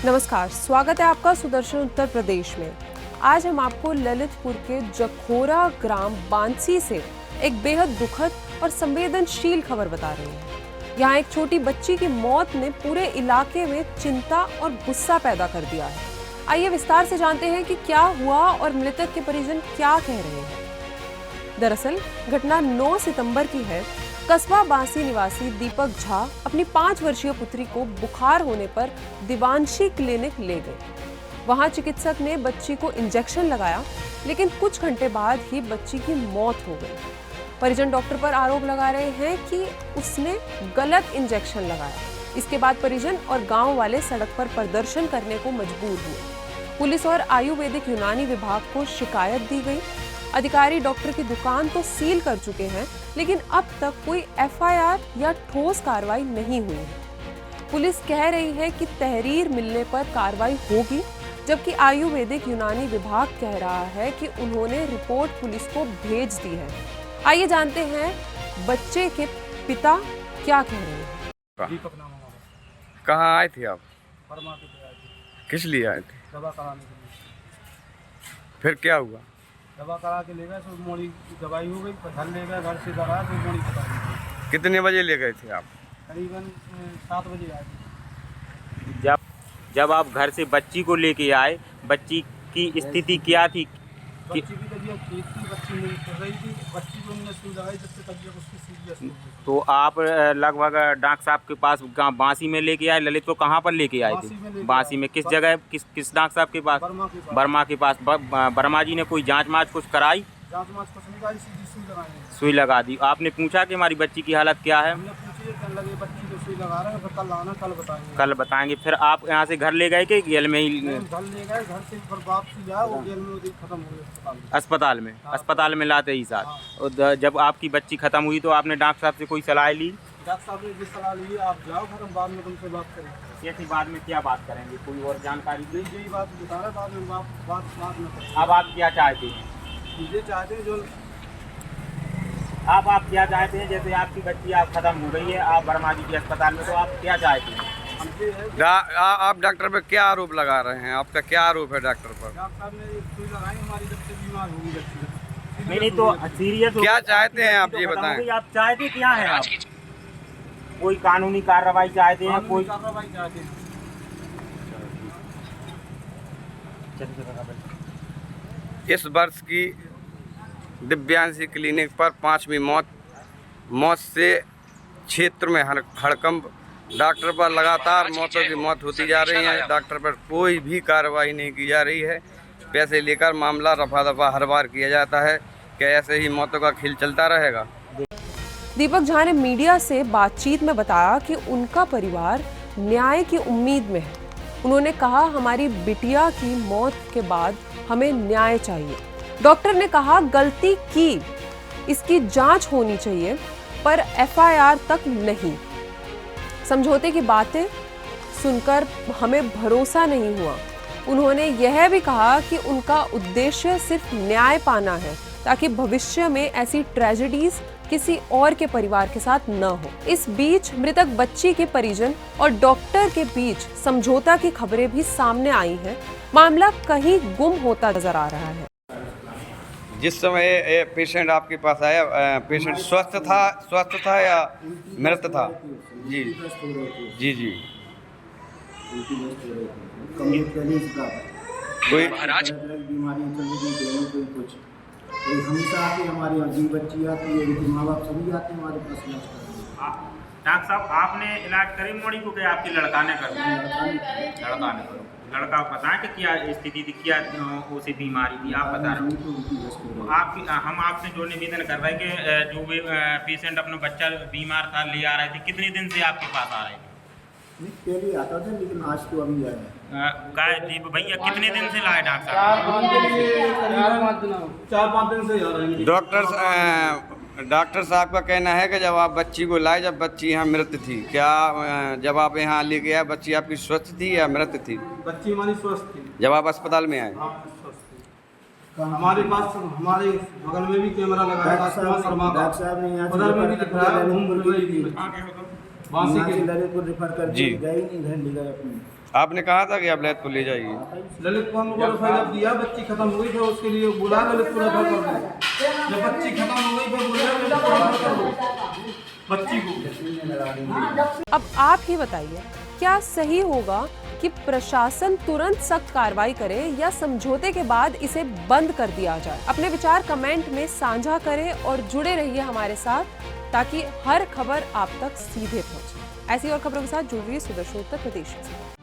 नमस्कार, स्वागत है आपका सुदर्शन उत्तर प्रदेश में। आज हम आपको ललितपुर के जखोरा ग्राम बांसी से एक बेहद दुखद और संवेदनशील खबर बता रहे हैं। यहाँ एक छोटी बच्ची की मौत ने पूरे इलाके में चिंता और गुस्सा पैदा कर दिया है। आइए विस्तार से जानते हैं कि क्या हुआ और मृतक के परिजन क्या कह रहे हैं। दरअसल घटना 9 सितंबर की है। कस्बा बांसी निवासी दीपक झा अपनी 5 वर्षीय पुत्री को बुखार होने पर दिवांशी क्लिनिक ले गए। वहां चिकित्सक ने बच्ची को इंजेक्शन लगाया, लेकिन कुछ घंटे बाद ही बच्ची की मौत हो गई। परिजन डॉक्टर पर आरोप लगा रहे हैं कि उसने गलत इंजेक्शन लगाया। इसके बाद परिजन और गांव वाले सड़क पर प्रदर्शन करने को मजबूर हुए। पुलिस और आयुर्वेदिक यूनानी विभाग को शिकायत दी गई। अधिकारी डॉक्टर की दुकान तो सील कर चुके हैं, लेकिन अब तक कोई एफआईआर या ठोस कार्रवाई नहीं हुई है। पुलिस कह रही है कि तहरीर मिलने पर कार्रवाई होगी, जबकि आयुर्वेदिक यूनानी विभाग कह रहा है कि उन्होंने रिपोर्ट पुलिस को भेज दी है। आइए जानते हैं बच्चे के पिता क्या कह रहे हैं। दीपक नाम है। कहाँ आए थे आप? बर्मा के लिए आए थे, किस लिए आए थे? दवा कराने के लिए। फिर क्या हुआ? दवा करा के ले गए, तो मोड़ी दवाई हो गई, घर ले गए, घर से दवा तो मोड़ी पता नहीं। कितने बजे ले गए थे आप? करीबन 7 बजे आए थे। जब आप घर से बच्ची को लेके आए, बच्ची की स्थिति क्या थी? बच्ची की तबीयत ठीक थी, बच्ची नहीं कर रही थी। बच्ची को हमने सुई लगाई, जब से तबीयत उसकी सीरियस हो गई। तो आप लगभग डॉक्टर साहब के पास बांसी में लेके आए। ललित को कहाँ पर लेके आए थे? बांसी में किस जगह, किस डॉक्टर साहब के पास? बर्मा के पास। बर्मा जी ने कोई जांच माच कुछ कराई? जांच माच कुछ नहीं कराई, सीधी सुई लगाई। सुई लगा दी। आपने पूछा कि हमारी बच्ची की हालत क्या है? हमने पूछी, कहने लगे बच्ची को सुई लगा रहे हैं, फिर कल आना, कल बताएंगे। कल बताएंगे। फिर आप यहाँ से घर ले गए कि जेल में ही? घर ले गए, घर से फिर वापसी आया, वो जेल में खत्म हो गई अस्पताल में। अस्पताल में लाते ही साथ। और जब आपकी बच्ची खत्म हुई तो आपने डॉक्टर साहब से कोई सलाह ली? डॉक्टर साहब ने जिस सलाह ली, आप जाओ घर, हम बाद में तुमसे बात करेंगे। कैसी बाद में क्या बात करेंगे? कोई और जानकारी दी? यही बात बता रहे, बाद में बात में करेंगे। अब आप क्या चाहते हैं? ये चाहते हैं जो आप क्या चाहते हैं? जैसे आपकी बच्ची आप खत्म हो गई है, आप बर्मा जी के अस्पताल में, तो आप क्या चाहते हैं? आप डॉक्टर पे क्या आरोप लगा रहे हैं? आपका क्या आरोप है डॉक्टर पर? डॉक्टर साहब ने सुई लगाई, हमारी जब से बीमार होगी बच्ची। नहीं तो सीरियस क्या चाहते हैं आप, ये बताएं। आप चाहते क्या है? आप कोई कानूनी कार्रवाई चाहते हैं? कोई कार्रवाई चाहते हैं। इस वर्ष की दिव्यांशी क्लिनिक पर 5वीं मौत से क्षेत्र में हड़कंप। डॉक्टर पर लगातार मौतों की मौत होती जा रही है। डॉक्टर पर कोई भी कार्रवाई नहीं की जा रही है। पैसे लेकर मामला रफा दफा हर बार किया जाता है। क्या ऐसे ही मौतों का खेल चलता रहेगा? दीपक झा ने मीडिया से बातचीत में बताया कि उनका परिवार न्याय की उम्मीद में है। उन्होंने कहा, हमारी बिटिया की मौत के बाद हमें न्याय चाहिए। डॉक्टर ने कहा, गलती की, इसकी जांच होनी चाहिए, पर एफआईआर तक नहीं। समझौते की बातें सुनकर हमें भरोसा नहीं हुआ। उन्होंने यह भी कहा कि उनका उद्देश्य सिर्फ न्याय पाना है, ताकि भविष्य में ऐसी ट्रेजेडीज किसी और के परिवार के साथ न हो। इस बीच मृतक बच्ची के परिजन और डॉक्टर के बीच समझौता की खबरें भी सामने आई हैं। मामला कहीं गुम होता नजर आ रहा है। जिस समय पेशेंट आपके पास आया, पेशेंट स्वस्थ था या मृत था? जी जी जी। कोई बीमारियाँ चल रही, कोई कुछ हमेशा आती, हमारी अजीब बच्ची आती है, माँ बाप सभी आते हैं हमारे पास इलाज करने। डॉक्टर साहब, आपने इलाज करी मोड़ी को? क्या आपके लड़का ने कर? लड़का ने करो। लड़का को पता है कि क्या स्थिति थी, क्या उसे बीमारी थी, आप बता रहे हो? हम आपसे जो निवेदन कर रहे हैं कि जो भी पेशेंट अपना बच्चा बीमार था ले आ रहे थे, कितने दिन से आपके पास आ रहे थे? पहले आता था, लेकिन आज तो अभी आया। दीप भैया कितने दिन से लाए डॉक्टर साहब? 4-5 दिन से आ रहे हैं। डॉक्टर साहब का कहना है कि जब आप बच्ची को लाए, जब बच्ची यहाँ मृत थी, क्या जब आप यहाँ लेके आए बच्ची आपकी स्वस्थ थी या मृत थी? बच्ची हमारी स्वस्थ थी जब आप अस्पताल में आए। हाँ, स्वस्थ थी। हमारे पास हमारे बगल में भी कैमरा लगाया था। डॉक्टर साहब ने यहाँ उधर में भी दिखाया, घूम रही थी। बांसी के लड़े को रेफर कर जी। गए नहीं, घर ले गए अपनी। आपने कहा था कि आप ललितपुर ले जाइए। ललितपुर में रेफर जब दिया, बच्ची खत्म हो गई फिर उसके लिए बुला ललितपुर रेफर कर दो। जब बच्ची खत्म हो गई फिर बोला ललितपुर रेफर कर दो बच्ची को। अब आप ही बताइए, क्या सही होगा कि प्रशासन तुरंत सख्त कार्रवाई करे या समझौते के बाद इसे बंद कर दिया जाए? अपने विचार कमेंट में साझा करें और जुड़े रहिए हमारे साथ ताकि हर खबर आप तक सीधे पहुंचे। ऐसी और खबरों के साथ जुड़ रही सुदर्शन उत्तर प्रदेश से।